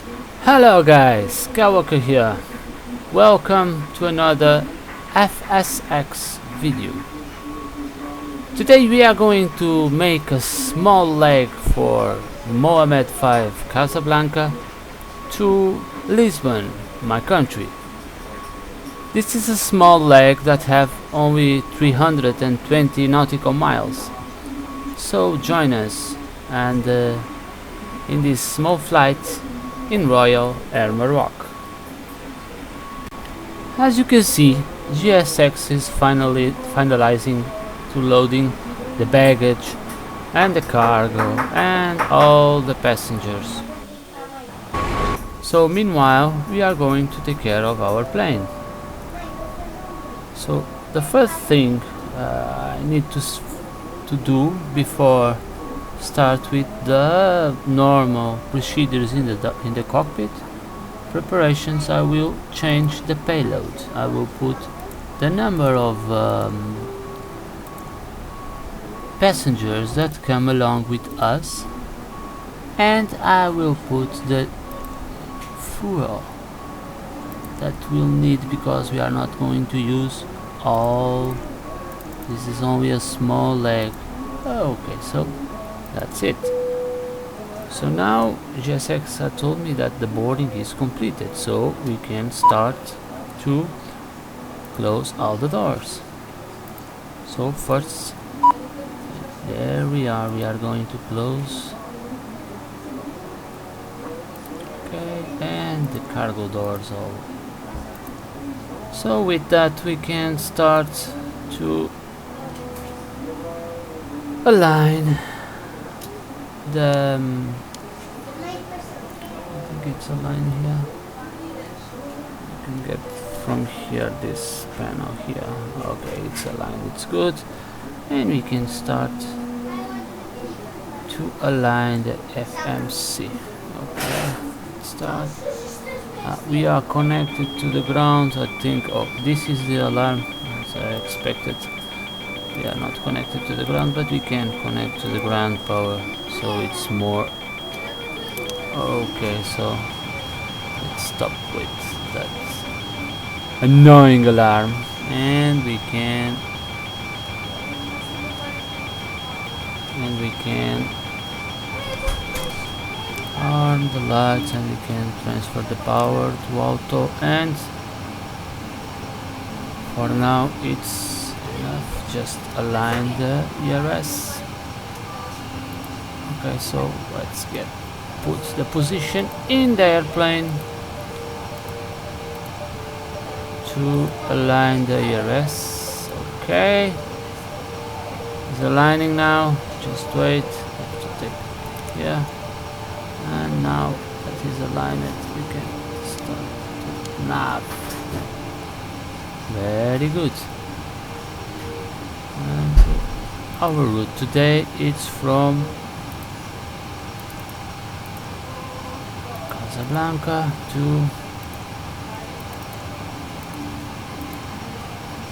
Hello guys, Skywalker here. Welcome to another FSX video. Today we are going to make a small leg for RAM980 Casablanca to Lisbon, my country. This is a small leg that have only 320 nautical miles. So join us and in this small flight in Royal Air Maroc. As you can see, GSX is finalizing to loading the baggage and the cargo and all the passengers. So meanwhile we are going to take care of our plane. So the first thing I need to do before start with the normal procedures in the cockpit preparations, I will change the payload. I will put the number of passengers that come along with us, and I will put the fuel that we'll need, because we are not going to use all. This is only a small leg. Okay, so that's it. So now GSX had told me that the boarding is completed, so we can start to close all the doors. So first, there we are going to close. Okay, and the cargo doors all. So with that we can start to align the I think it's a line here. You can get from here this panel here. Okay, it's aligned, it's good, and we can start to align the FMC. Okay, start. We are connected to the ground, I think. Oh, this is the alarm, as I expected. We are not connected to the ground, but we can connect to the ground power, so it's more. Okay, so let's stop with that annoying alarm, and we can arm the lights, and we can transfer the power to auto, and for now it's enough. Just align the ERS. Okay, so let's put the position in the airplane to align the ERS. Okay, it's aligning now. Just wait. Have to take, yeah, and now that is aligned, we can start nav. Very good. And our route today is from Casablanca to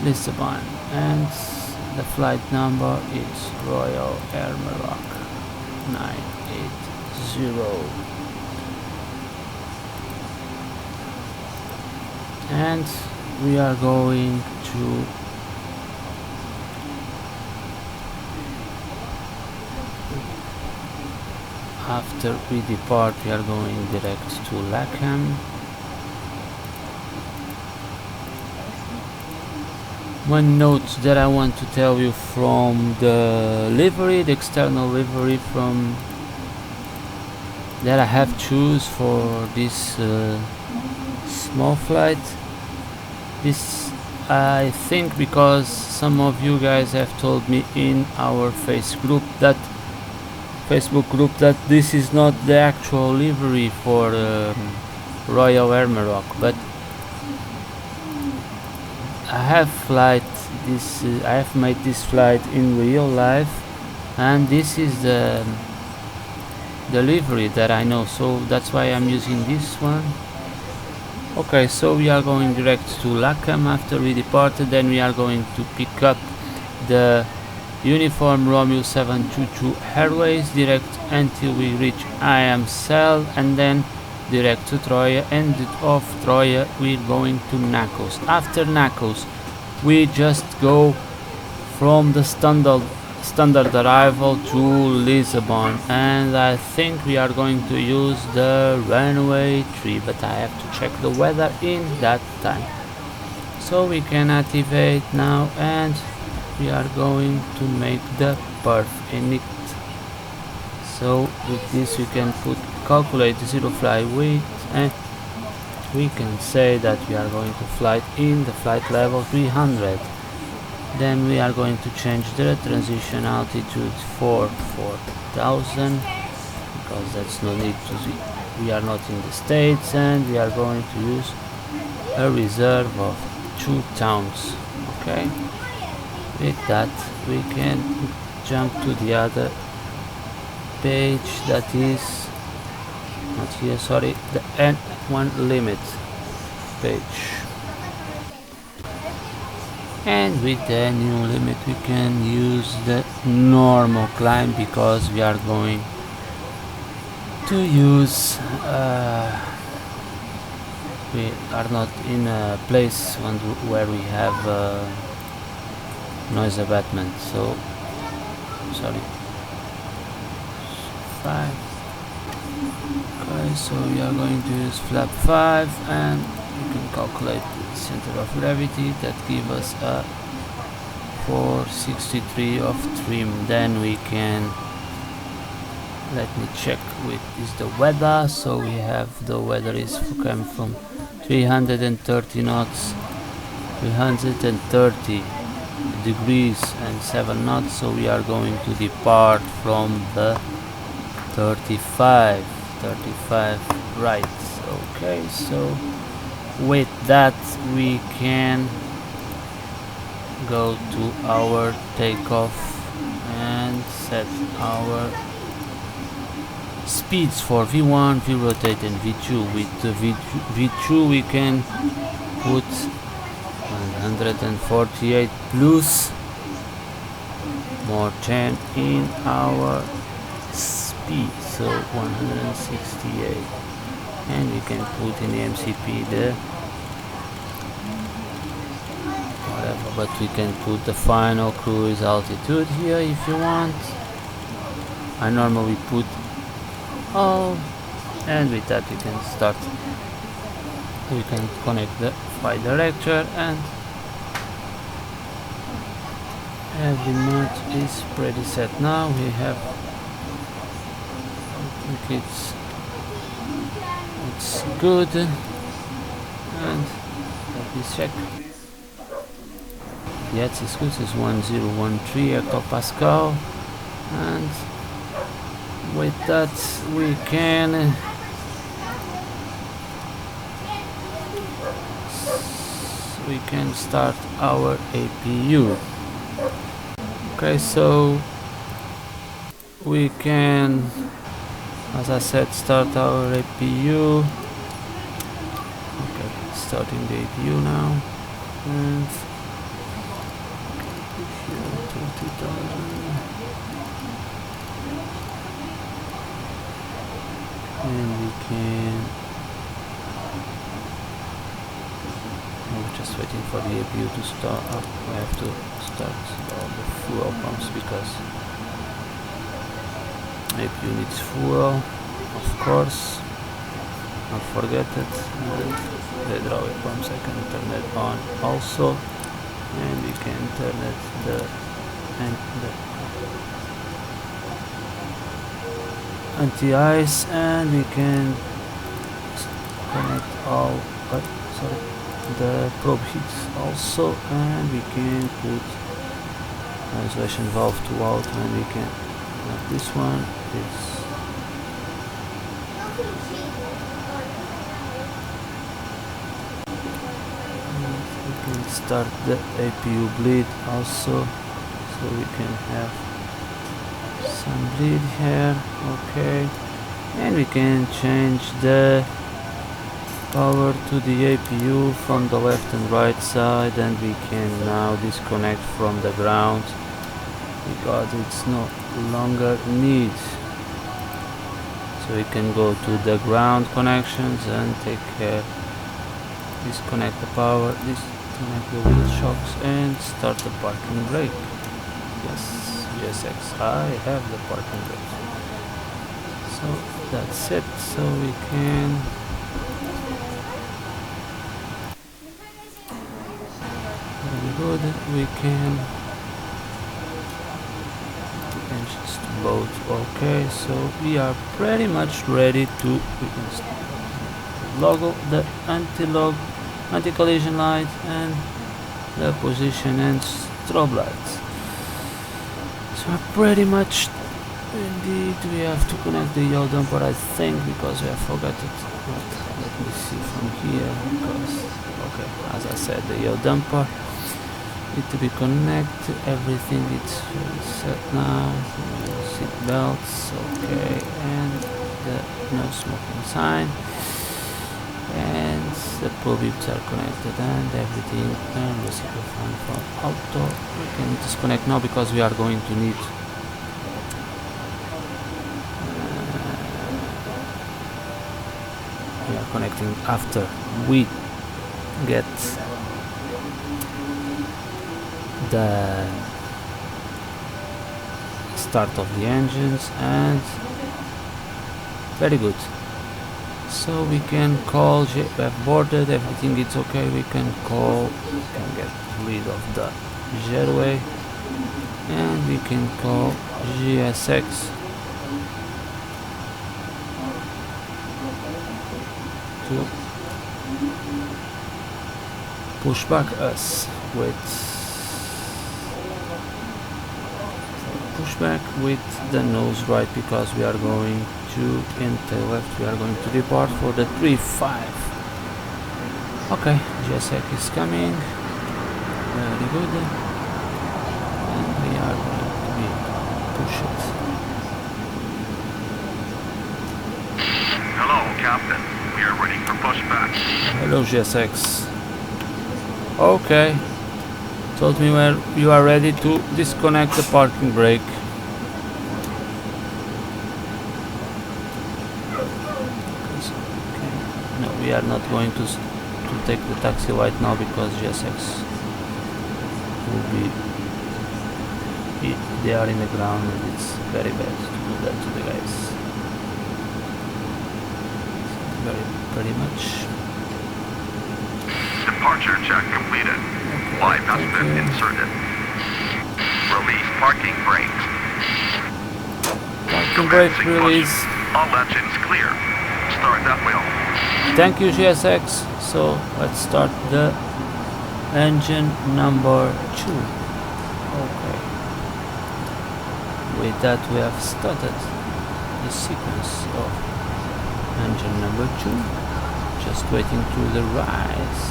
Lisbon, and the flight number is Royal Air Maroc 980, and we are going to after we depart, we are going direct to Lacam. One note that I want to tell you from the livery, the external livery from that I have choose for this small flight. This, I think, because some of you guys have told me in our Facebook group that this is not the actual livery for Royal Air Maroc, but I have made this flight in real life, and this is the livery that I know, so that's why I'm using this one. Okay, so we are going direct to Lacam after we departed. Then we are going to pick up the Uniform Romeo 722 Airways direct until we reach IAM cell, and then direct to Troia, and of Troia we're going to Knuckles. After Knuckles we just go from the standard arrival to Lisbon, and I think we are going to use the runway 3, but I have to check the weather in that time. So we can activate now, and we are going to make the perf init. So with this we can calculate the zero flight weight, and we can say that we are going to fly in the flight level 300. Then we are going to change the transition altitude for 4000, because that's no need to see. We are not in the States, and we are going to use a reserve of 2 towns. Okay, with that we can jump to the other page, that is not here, sorry, the N1 limit page. And with the new limit we can use the normal climb, because we are going to use we are not in a place where we have noise abatement. So sorry, 5. Okay, so we are going to use flap 5, and we can calculate the center of gravity. That gives us a 463 of trim. Then we can, let me check with is the weather. So we have the weather is coming from 330 knots, 330 degrees and 7 knots. So we are going to depart from the 35 right. Okay, so with that we can go to our takeoff and set our speeds for V1, V rotate and V2. With the V2 we can put 148 plus more 10 in our speed, so 168, and we can put in the MCP the whatever, but we can put the final cruise altitude here if you want. I normally put all, and with that we can start. We can connect the flight director, and every much is pretty set now. We have, I think it's good, and let me check. Yes, it's good. It's 1013 hectopascal, and with that we can start our APU. Okay, so we can, as I said, start our APU. Okay, starting the APU now, and 20,000. And we can, we're just waiting for the APU to start up. We have to start all the fuel pumps, because APU needs fuel, of course, don't forget it. And the hydraulic pumps, I can turn it on also, and we can turn it the anti-ice, and we can connect all the probe heats also, and we can put isolation valve to out, and we can like this one. We can start the APU bleed also, so we can have some bleed here. Okay, and we can change the power to the APU from the left and right side, and we can now disconnect from the ground because it's no longer need. So we can go to the ground connections and take care, disconnect the power, disconnect the wheel shocks and start the parking brake. Yes, GSX, I have the parking brake. So that's it. So we can very good. We can engines to both. Okay, so we are pretty much ready to. We can logo the anti-collision light and the position and strobe lights. So we're pretty much. Indeed, we have to connect the yaw damper, I think, because we have forgot it. But let me see from here, because, okay, as I said, the yaw damper need to be connected. Everything is set now. Seat belts, okay, and the no smoking sign, and the probes are connected, and everything. And receiver fan for auto. We can disconnect now because we are going to need. We are connecting after we get the start of the engines, and very good. So we can call, we have boarded, everything is okay, we can call, we can get rid of the jetway, and we can call GSX to push back us with pushback with the nose right, because we are going to enter left, we are going to depart for the 3-5. Okay, GSX is coming, very good, and we are going to push it. Hello, Captain. We are ready for pushback. Hello, GSX. Okay. Told me where you are ready to disconnect the parking brake. Okay. No, we are not going to take the taxi right now because GSX will be. They are in the ground and it's very bad to do that to the guys. Pretty much. Departure check completed. Okay, Live has been inserted. Release parking brakes. Parking brake release. All engines clear. Start that wheel. Thank you, GSX. So let's start the engine number 2. Okay. With that we have started the sequence of engine number 2. Just waiting to the rise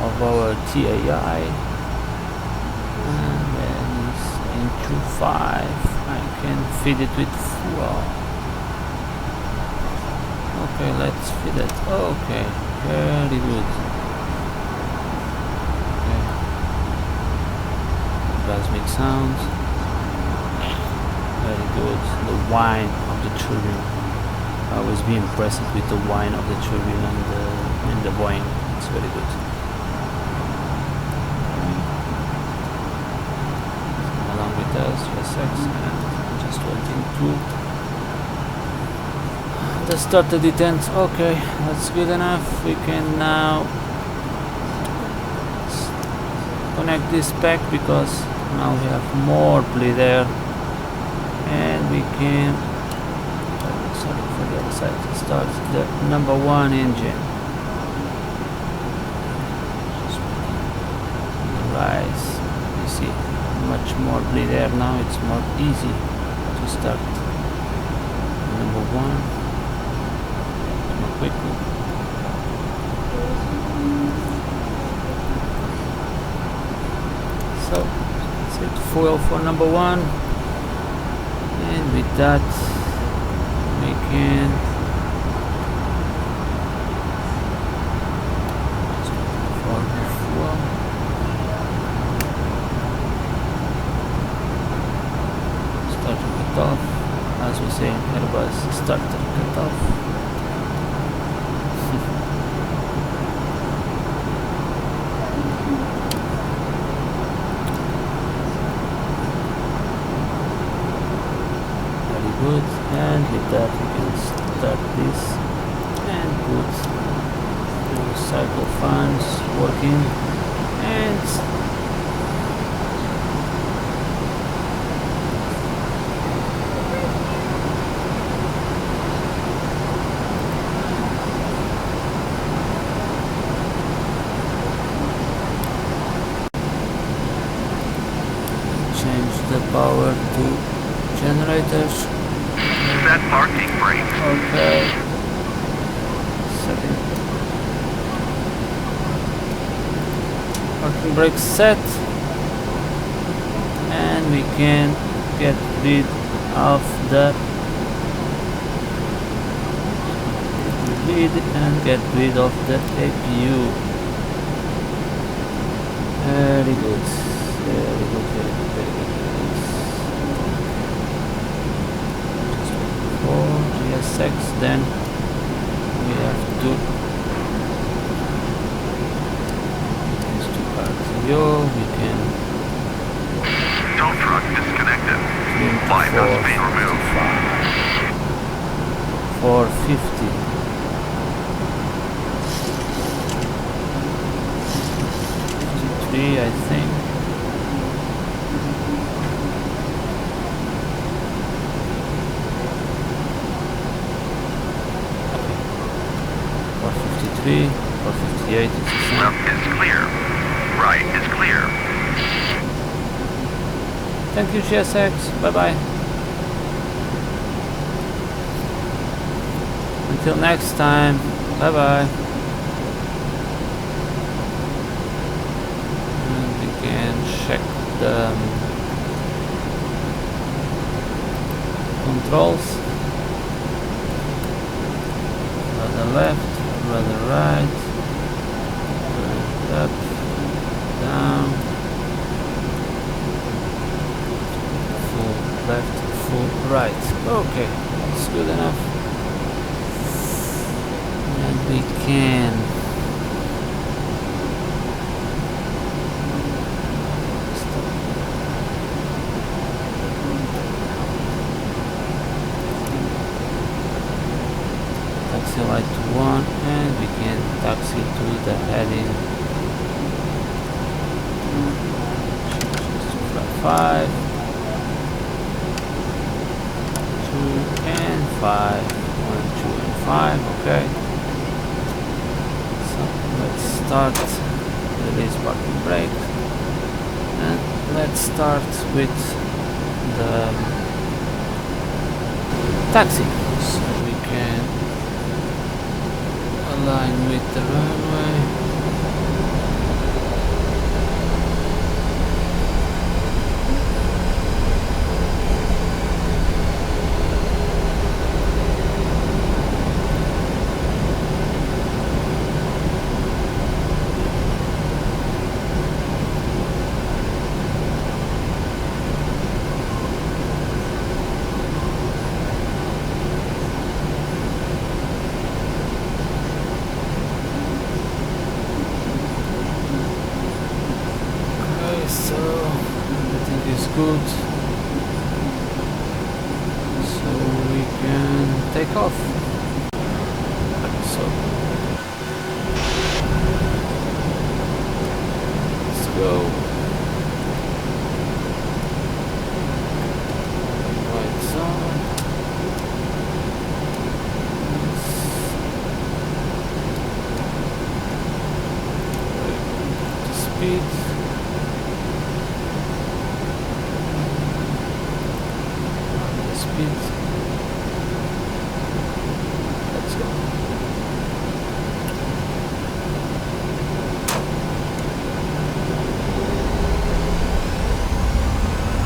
of our TAI, and then it's into 5. I can feed it with fuel. Okay, let's feed it. Okay, very good. Okay. Cosmic sound. Very good. The whine of the turbine. I always be impressed with the whine of the turbine and the Boeing. It's very good. Along with us, GSX, and I'm just waiting to the start the detent. Okay, that's good enough. We can now connect this pack because now we have more bleed air, and we can. Sorry for the other side. Start the number 1 engine. Just rise. You see, much more bleed air now. It's more easy to start. Number 1. More quickly. So that's it. Fuel for number 1. And with that, we can for fuel. Start to cut off, as we say in Airbus, start to cut that we can start this and put cycle fans working, and change the power to generators. Set parking brakes. Okay. Setting. Parking brake set, and we can get rid of the APU. Very good, very good, very good, very good. For GSX, then we have to we can tow truck disconnected. Bypass being removed. 450. 53, I think. Okay. 453, 458 is the same. Left is clear. Right is clear. Thank you, GSX. Bye-bye. Until next time. Bye-bye. And we can check the controls. Rather left, rather right, up, down, full left, full right. Okay, that's good enough. And we can taxi light to 1, and we can taxi to the heading 5, 2 and 5, 1, 2 and 5. Okay, so let's start. Release parking brake, and let's start with the taxi, so we can align with the runway. Good, so we can take off. So let's go. White zone. The speed. Let's go.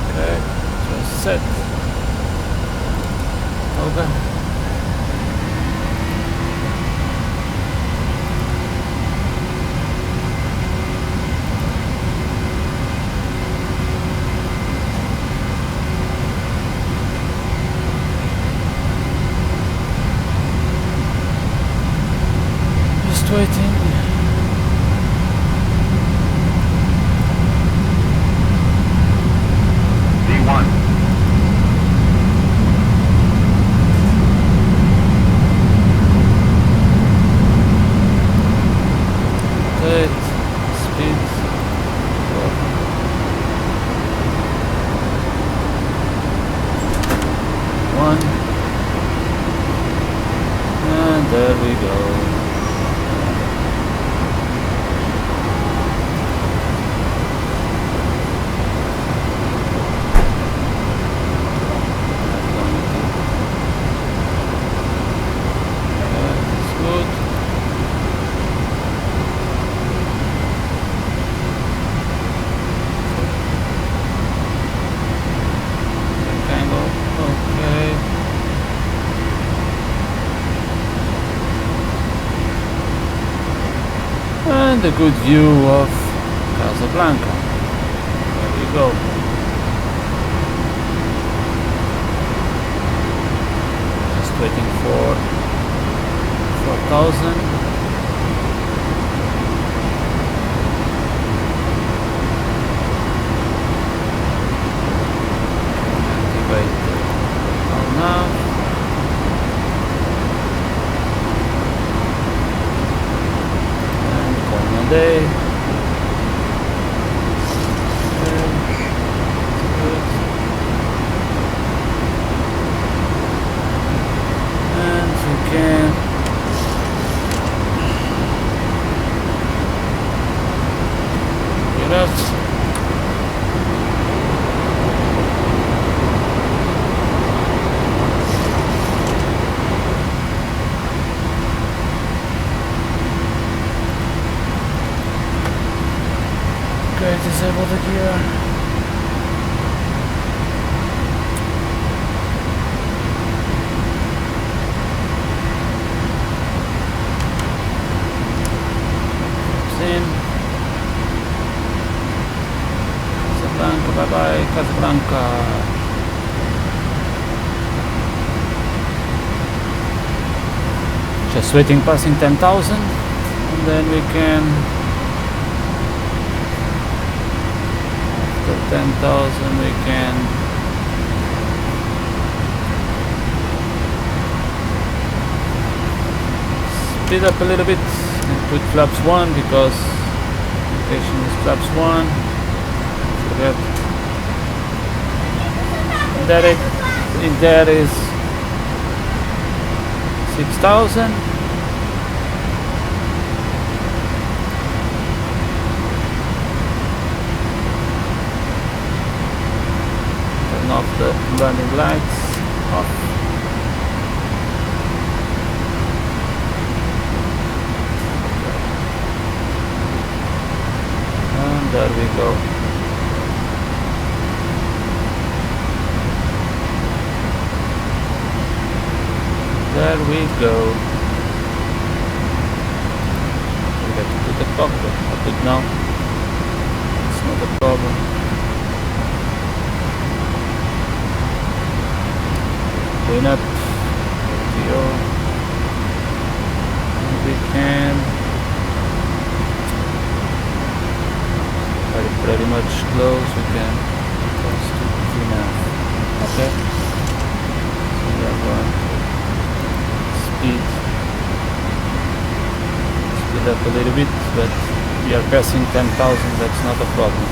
Okay, just set. Okay. Waiting. D1. and a good view of Casablanca. There we go. Just waiting for 4,000. Activate now. Day. And we can get up. Disable the gear. In. Casablanca, bye bye, Casablanca. Just waiting passing 10,000 and then we can 10,000 we can speed up a little bit and put flaps 1 because location is flaps 1. Forget that there is 6,000. Off the running lights off. And there we go. There we go. We have to put the cockpit. But now it's not a problem. Clean up video, and we can pretty much close. We can close to enough. Okay, so we are going to speed up a little bit, but we are passing 10,000. That's not a problem.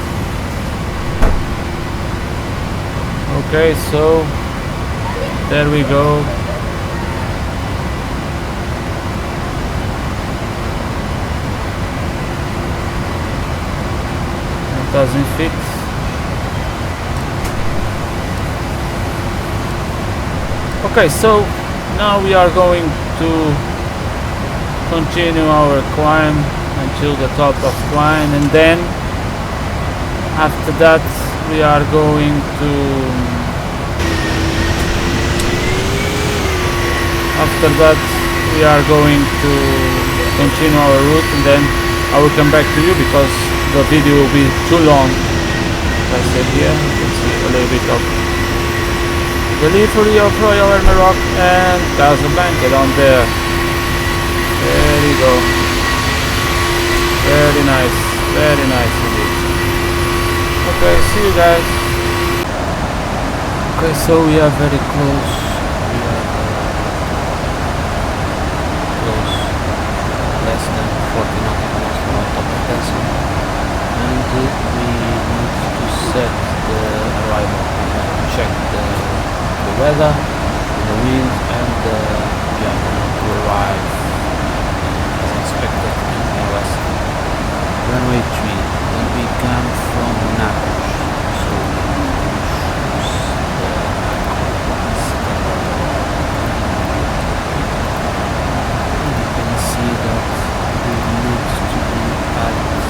Okay, so there we go. Doesn't fit. Okay, so now we are going to continue our climb until the top of climb, and then after that we are going to continue our route, and then I will come back to you because the video will be too long. As I said here, you can see a little bit of the livery of Royal Air Maroc and Casablanca down there. There you go. Very nice indeed. Okay, see you guys. Okay, so we are very close. Less than 40 nautical from the top of Casablanca. And we need to set the arrival. Check the weather, the wind, and we are going to arrive as expected in US. Runway 3 when we come from Naples, so we choose the you can see that we need to be at this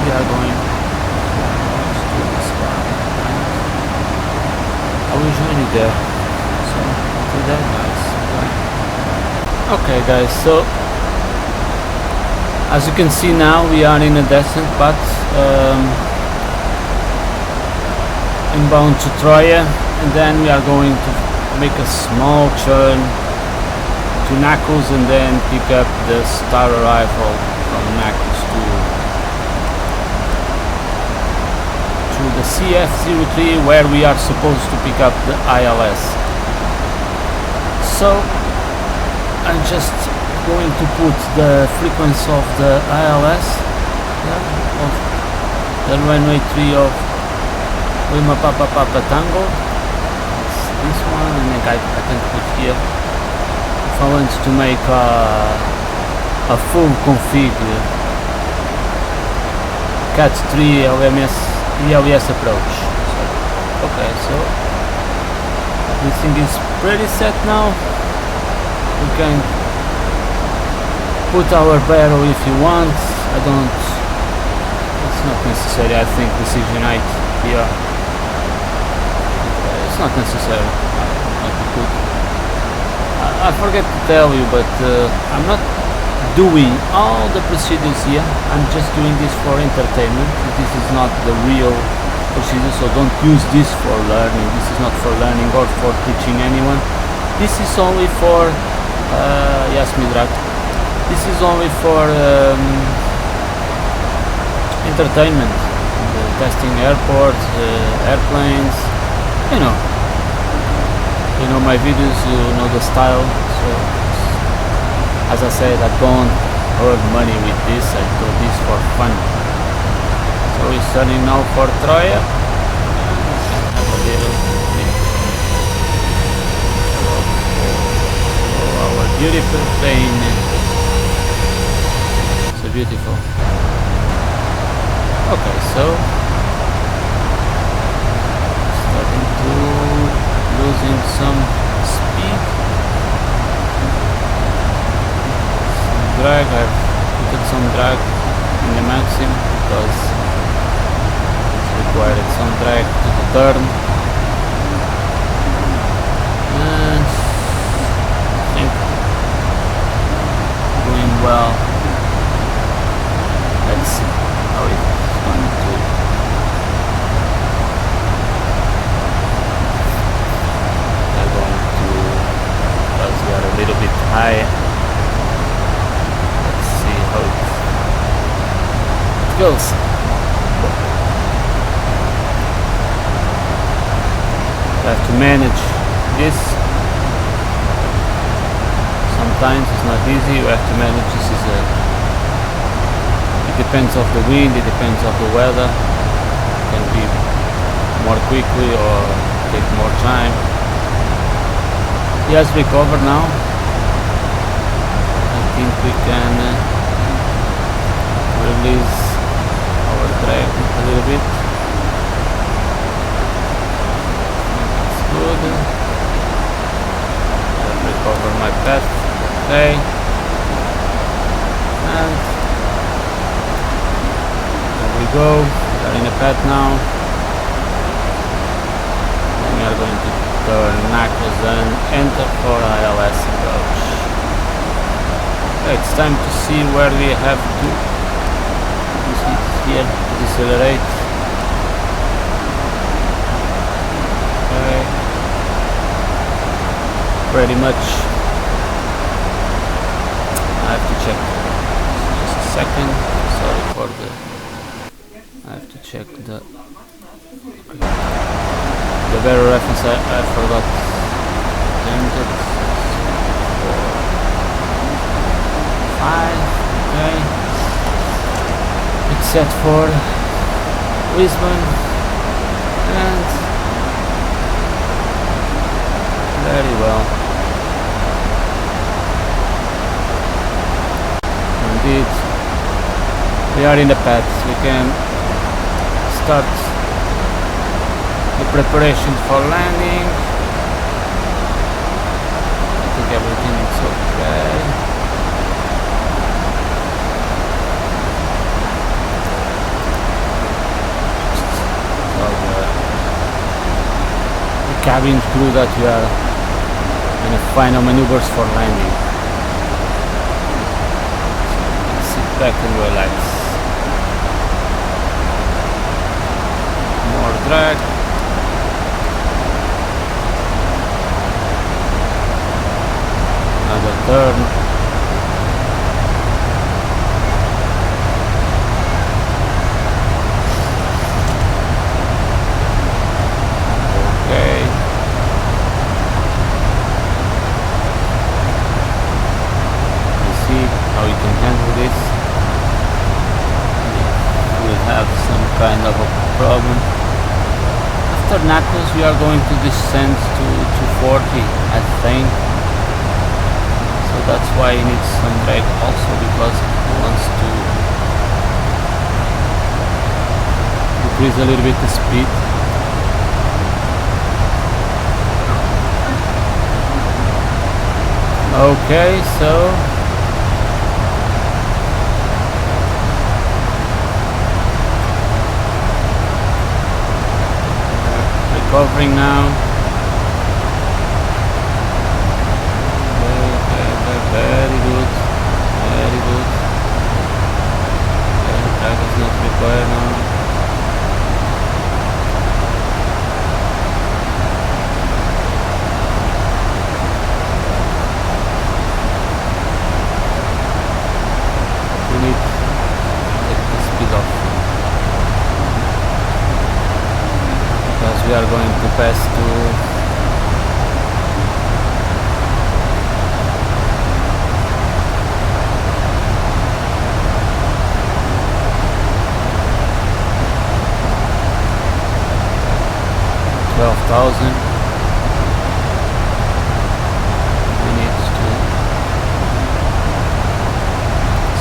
we are going to this car. I will join you there. So do that, guys. Okay, guys. So as you can see now, we are in a descent path inbound to Troia, and then we are going to make a small turn to Knuckles and then pick up the star arrival from Knuckles to the CF03, where we are supposed to pick up the ILS. So I'm just going to put the frequency of the ILS, of the runway 3 of Lima Papa Papa Tango. It's this one, and I can put here if I want to make a full config Cat 3 ELS approach. Okay, so everything is pretty set now. We can put our barrel if you want. I don't, it's not necessary. I think this is Unite here. It's not necessary. I forget to tell you, but I'm not doing all the procedures here. I'm just doing this for entertainment. This is not the real procedure, so don't use this for learning. This is not for learning or for teaching anyone. This is only for yes, Midrak. This is only for entertainment, testing airports, airplanes. You know my videos, you know the style. So as I said, I don't earn money with this. I do this for fun. So we're starting now for Troia. Have a little bit. Oh, our beautiful plane. So beautiful. Okay, so starting to losing some speed, some drag. I've put some drag in the maximum because it's required some drag to the turn, and I think going well. Let's see how it's going to. We are a little bit high. Let's see how it goes. We have to manage this. Sometimes it's not easy. We have to manage. This is it depends of the wind. It depends of the weather. It can be more quickly or take more time. He has recovered now. I think we can release our drag a little bit. That's good. I'll recover my path. Okay. And there we go. We are in a path now. And we are going to turn Knuckles and enter for ILS approach. Okay, it's time to see where we have to. This is here to decelerate. Okay. Pretty much. I have to check. Just a second. Sorry for the. I have to check the. The better reference I forgot. Ended 5. Okay. It's set for Lisbon and very well. Indeed, we are in the path. We can start the preparation for landing. I think everything is okay. cabin crew that we are in the final maneuvers for landing. So sit back and relax. More drag. Another turn. Kind of a problem. After Knuckles we are going to descend to 240, I think. So that's why he needs some drag also, because he wants to decrease a little bit the speed. Okay, so recovering now. Very good. Very good. Drag is not required now. We need to take the speed off, because we are going to pass to 12,000. We need to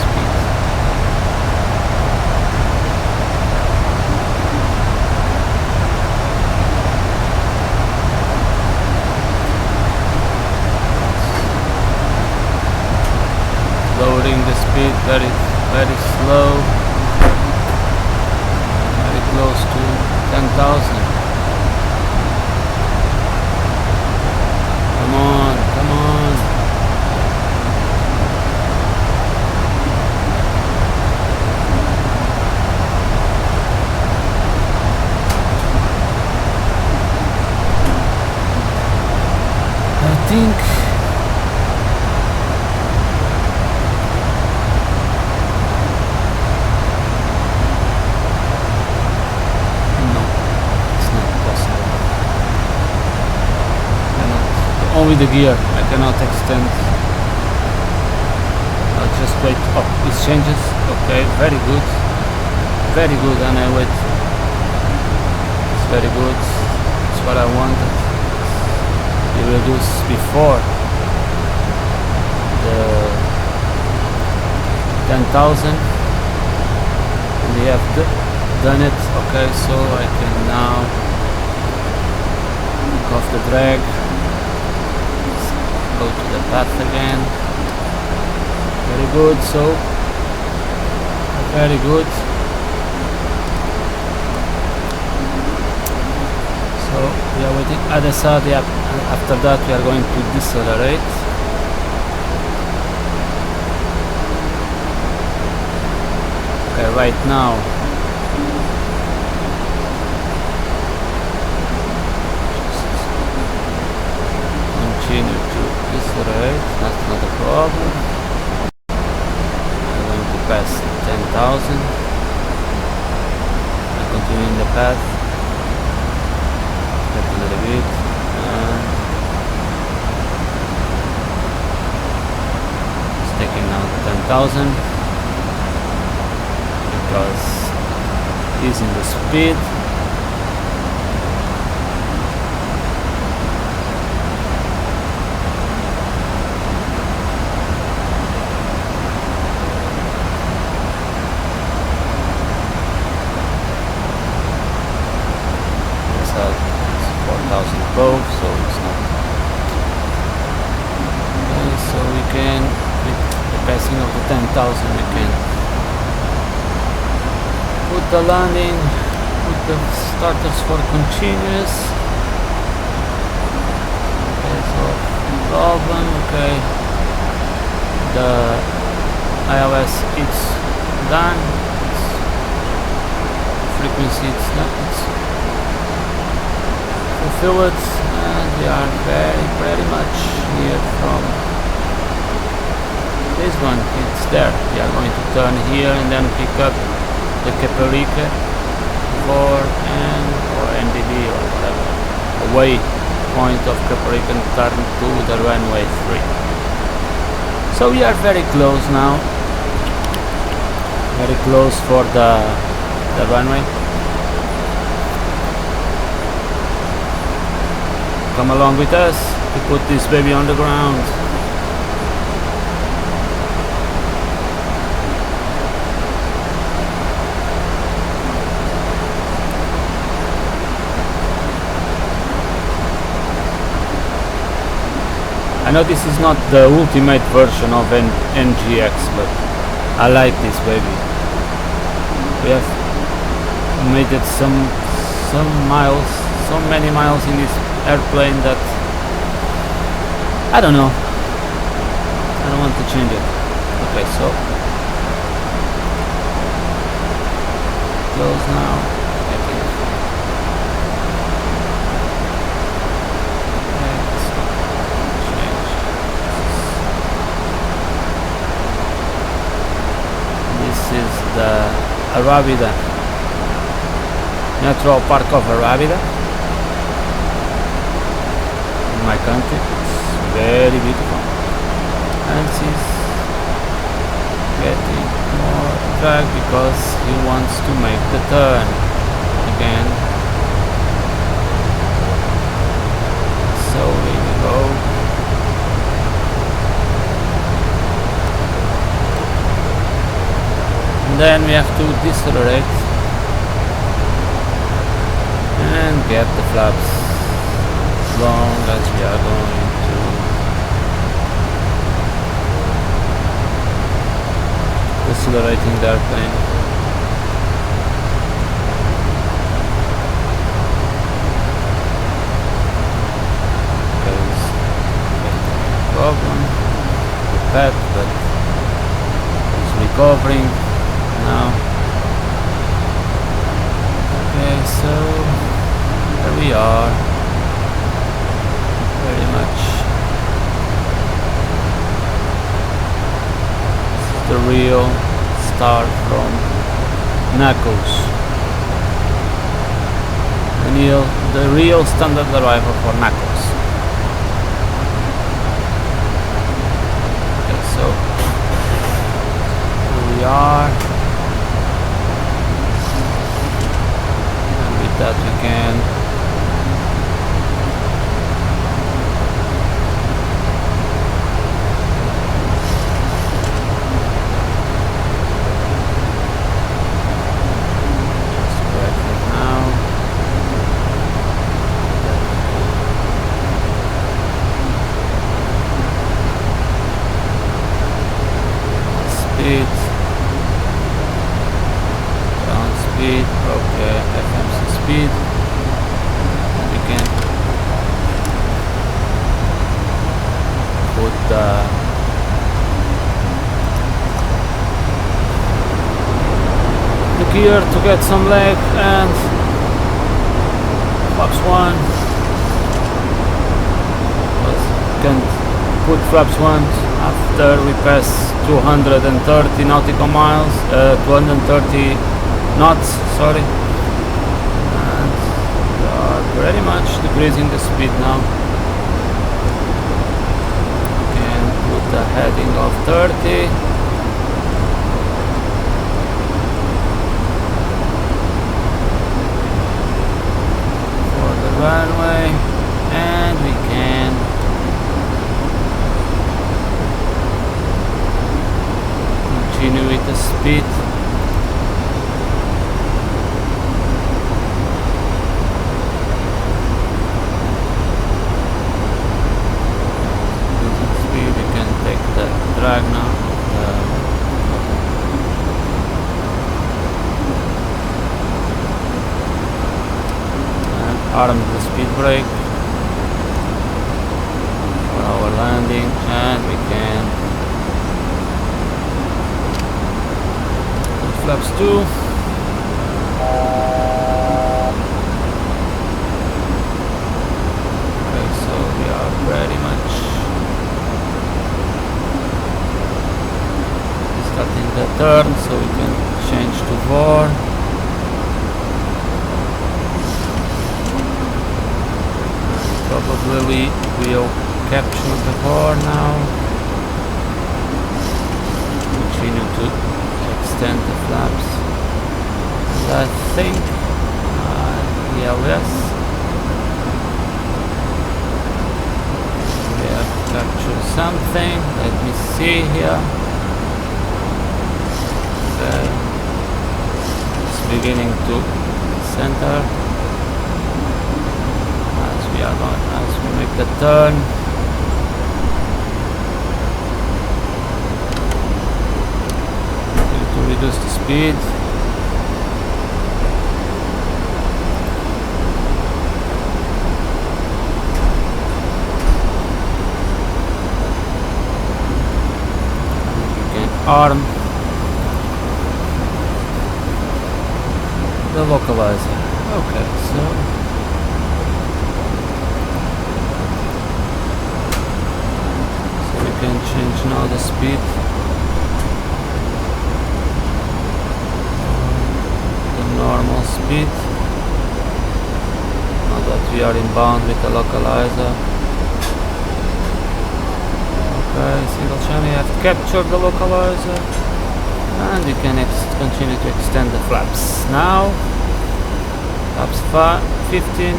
speed. Lowering the speed very slow, very close to 10,000. Come on, come on. I think no, it's not possible. Only the gear, I cannot extend. I'll just wait. Oh, it changes. Okay, very good. Very good, and I wait. It's very good. It's what I wanted. You reduce before the 10,000, and they have done it. Okay, so I can now take off the drag. Go to the path again. Very good, so very good. So we are waiting other side. After that we are going to decelerate. Okay, right now continue to decelerate, that's not a problem. I'm going to pass 10,000. I continue in the path, get a little bit, and it's taking now 10,000 because he's in the speed. Both, so it's not okay, so we can, with the passing of the 10,000, we can put the landing, put the starters for continuous, problem. Okay, the iOS it's done. Frequency it's not. It's fulfilled, and we are very much near from Lisbon. It's there. We are going to turn here and then pick up the Caparica for or NDB or whatever, a waypoint of Caparica, and turn to the runway 3. So we are very close now, very close for the runway. Come along with us to put this baby on the ground. I know this is not the ultimate version of NGX, but I like this baby. We have made it some miles, so many miles in this airplane that I don't know. I don't want to change it. Okay, so close now. I think. Is the Arabida, Natural Park of Arabida in my country. It's very beautiful, and she's getting more drag because he wants to make the turn again. So here we go. Then we have to decelerate and get the flaps as long as we are going to decelerating the airplane. There's a problem with that, but it's recovering now. Okay, so there we are, very much. This is the real start from Knuckles, the real standard arrival for Knuckles. Okay, so here we are. That we can just correct it now. Speed, ground speed, okay, FMC speed. We can put the gear to get some leg, and flaps 1. But can put flaps 1 after we pass 230 nautical miles, 230 knots, sorry. Very much decreasing the speed now. Can put a heading of 30. For the runway, and we can continue with the speed. Drag now. And arm the speed brake for our landing, and we can put flaps 2. Okay, so we are pretty much starting the turn, so we can change to VOR. Probably we will capture the VOR now, continue to extend the flaps, and I think yes, we have captured something. Let me see here. Okay, it's beginning to center as we make the turn. Need to reduce the speed. We can arm the localizer. Okay, so we can change now the speed. The normal speed. Now that we are inbound with the localizer. Okay, single channel, you have captured the localizer. And you can continue to extend the flaps. Now, flaps 15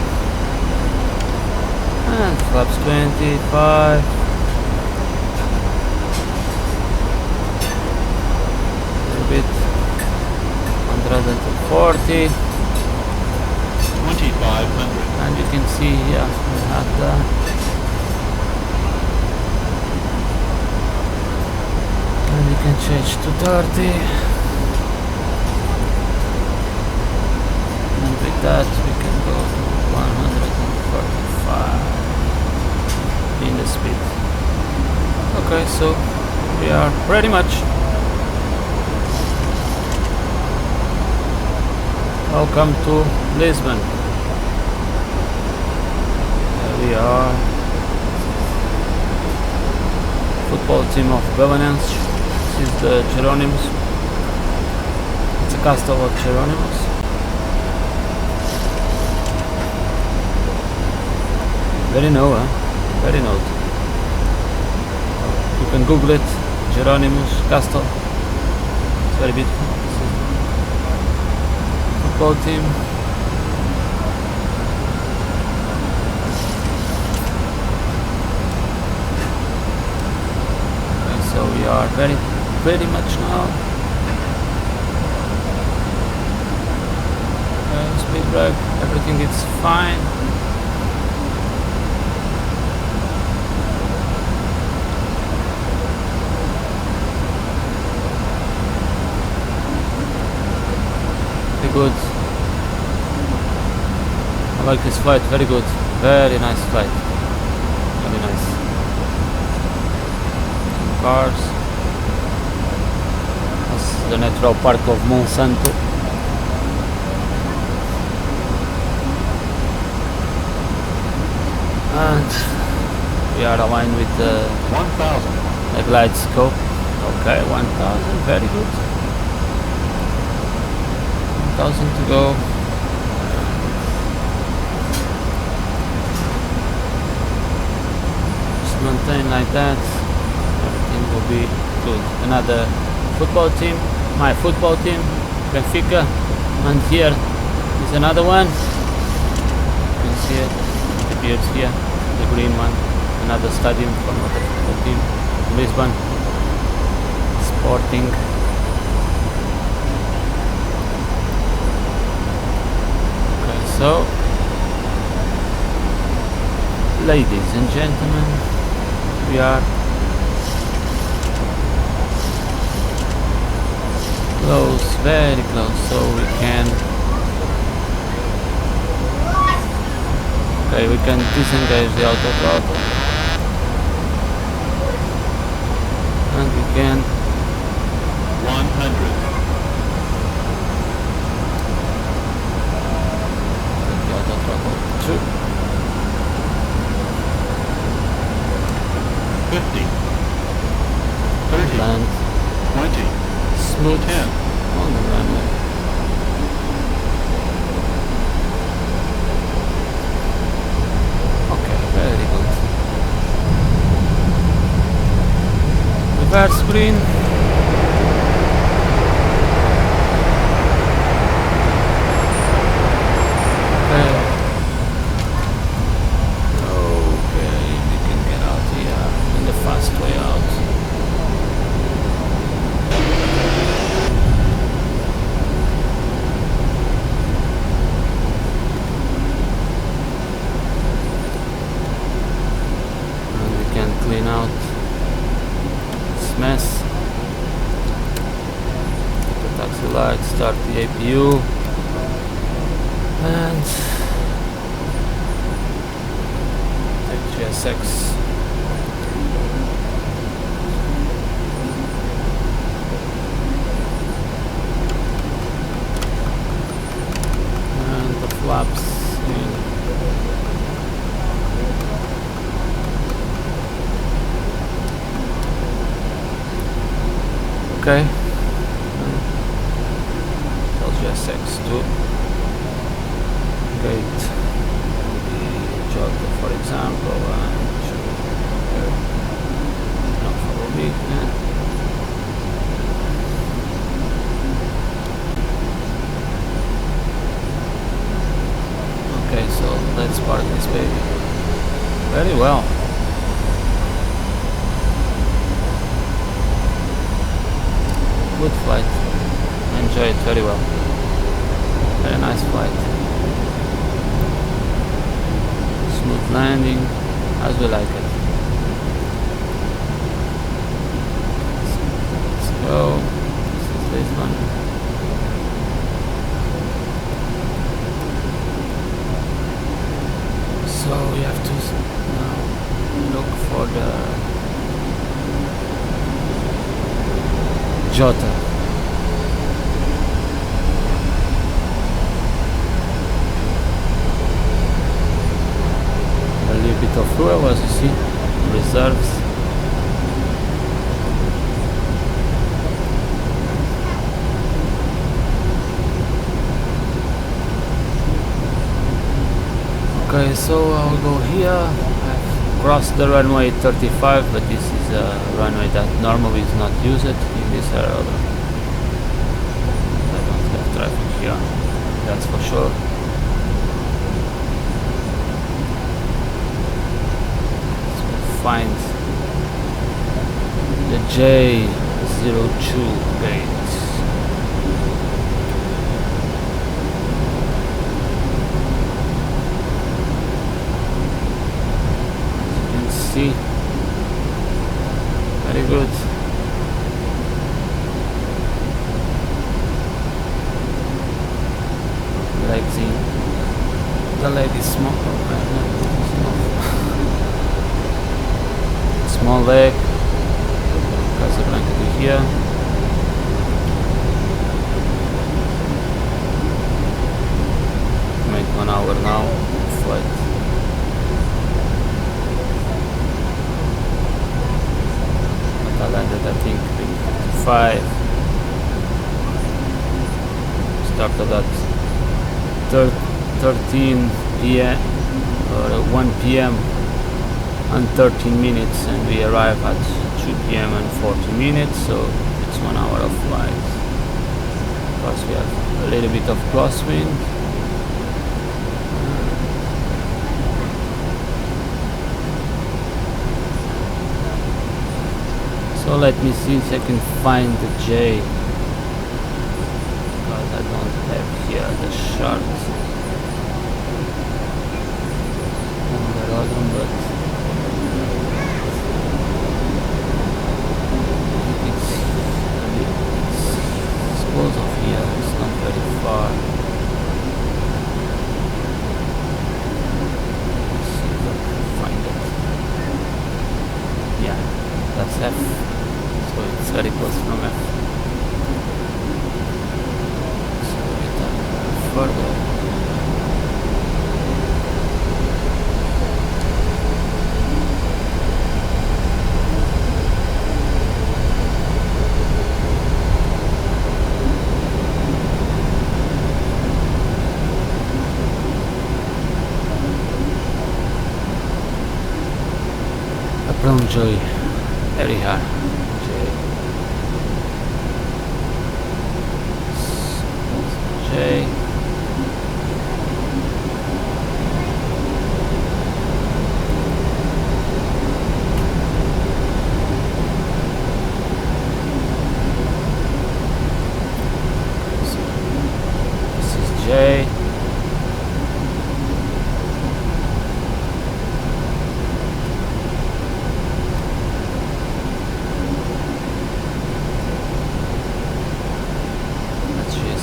and flaps 25. A little bit 140. 2500. And you can see here we have the and you can change to 30, and with that we can go to 145 in the speed. Okay, so we are pretty much welcome to Lisbon. There we are. Football team of governance. This is the Geronimus. It's a castle of Geronimus. Very new, huh? Very note. You can Google it. Geronimus castle. It's very beautiful. This is the football team. Okay, so we are very much now. Speed brake, everything is fine. Very good. I like this flight, very good. Very nice flight. Very nice. Cars. The natural park of Monsanto. And we are aligned with the 1000. glide scope. Okay, 1000, very good. 1000 to go. Just maintain like that. Everything will be good. Another football team. My football team, Benfica, and here is another one. You can see it appears here, the green one, another stadium from the football team, Lisbon, Sporting. Okay, so ladies and gentlemen, we are close, very close, so we can we can disengage the auto throttle. again. 100. Let the auto throttle through. 50. 30. Land 20. smooth 10. on the runway. Okay, very good. Reverse green. Okay. Okay, we can get out here in the fast way out. And we can clean out this mess. Get the taxi light, start the APU, and take GSX. And the flaps in. Okay. Tell GSX to gate the Jota, for example, and now follow me. Okay, so let's park this baby. Very well. Good flight. Enjoy it very well. Very nice flight. Smooth landing, as we like it. Let's go. This is Lisbon. So we have to now look for the Jota. A little bit of fuel, as you see, reserves. Okay, so I'll go here. I've crossed the runway 35, but this is a runway that normally is not used in this area. I don't have traffic here, that's for sure. So we'll find the J02 gate. See, very good. Like the leg is small. Small leg. Casablanca to here. Make 1 hour now. Flight. I landed, I think, 5. Started at 13 p.m. or 1 p.m. and 13 minutes, and we arrive at 2 p.m. and 40 minutes, so it's 1 hour of flight. Plus we have a little bit of crosswind. So let me see if I can find the J, because I don't have here the chart on the aerodrome, but it's close off here, it's not very far. Let's see if I can find it. Yeah, that's F. So it's further. From Joy, very hard. J. This is J.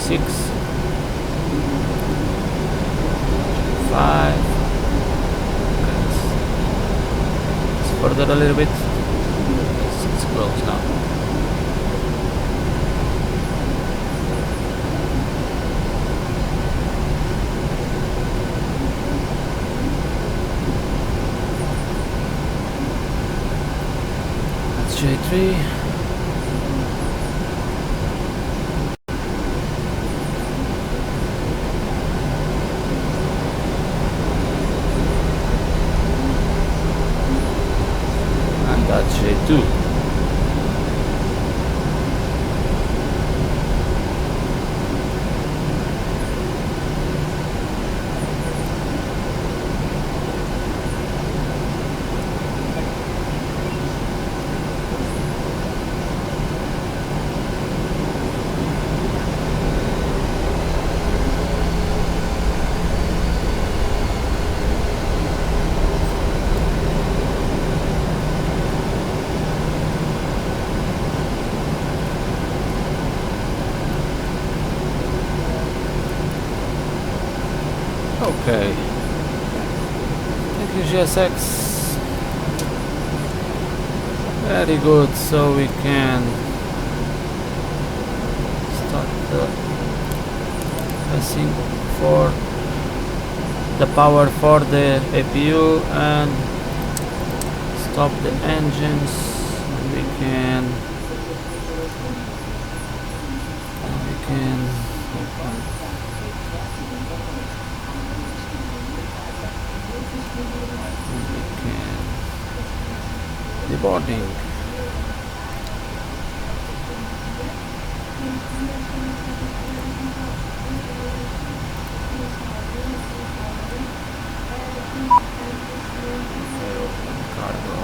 Six, 5. Okay. Let's further a little bit. It's close now. That's J3. J2. Okay. Thank you, GSX. Very good. So we can start the passing for the power for the APU and stop the engines. We can deboarding. Cargo.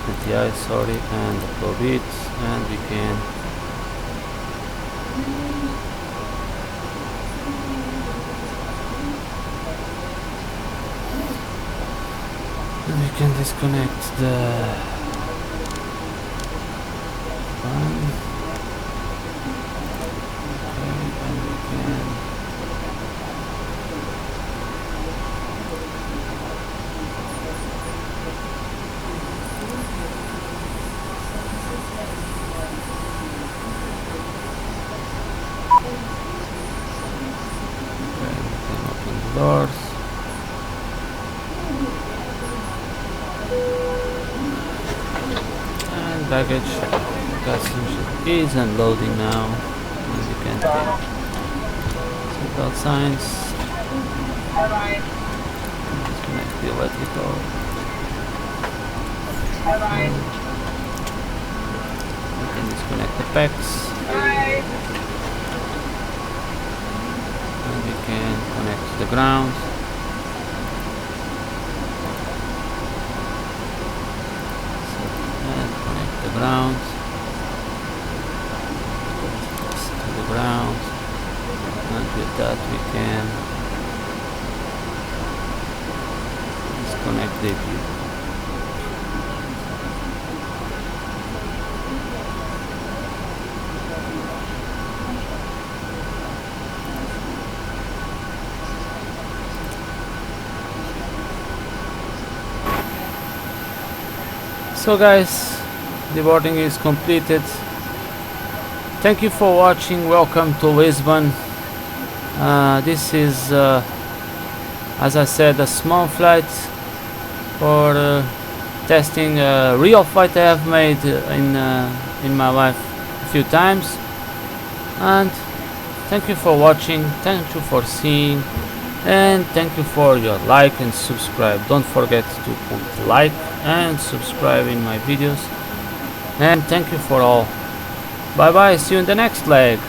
PTI, sorry, and the Cockpit, and we can disconnect the one. Okay, and we can open the doors. And baggage passenger is unloading now. And you can take seatbelt signs. Disconnect the electrical. You can disconnect the packs. And we can connect to the ground. And connect the ground. that we can disconnect the APU. So guys, the boarding is completed. Thank you for watching. Welcome to Lisbon. This is, as I said, a small flight for testing a real flight I have made in my life a few times. And thank you for watching. Thank you for seeing. And thank you for your like and subscribe. Don't forget to put like and subscribe in my videos. And thank you for all. Bye bye, see you in the next leg.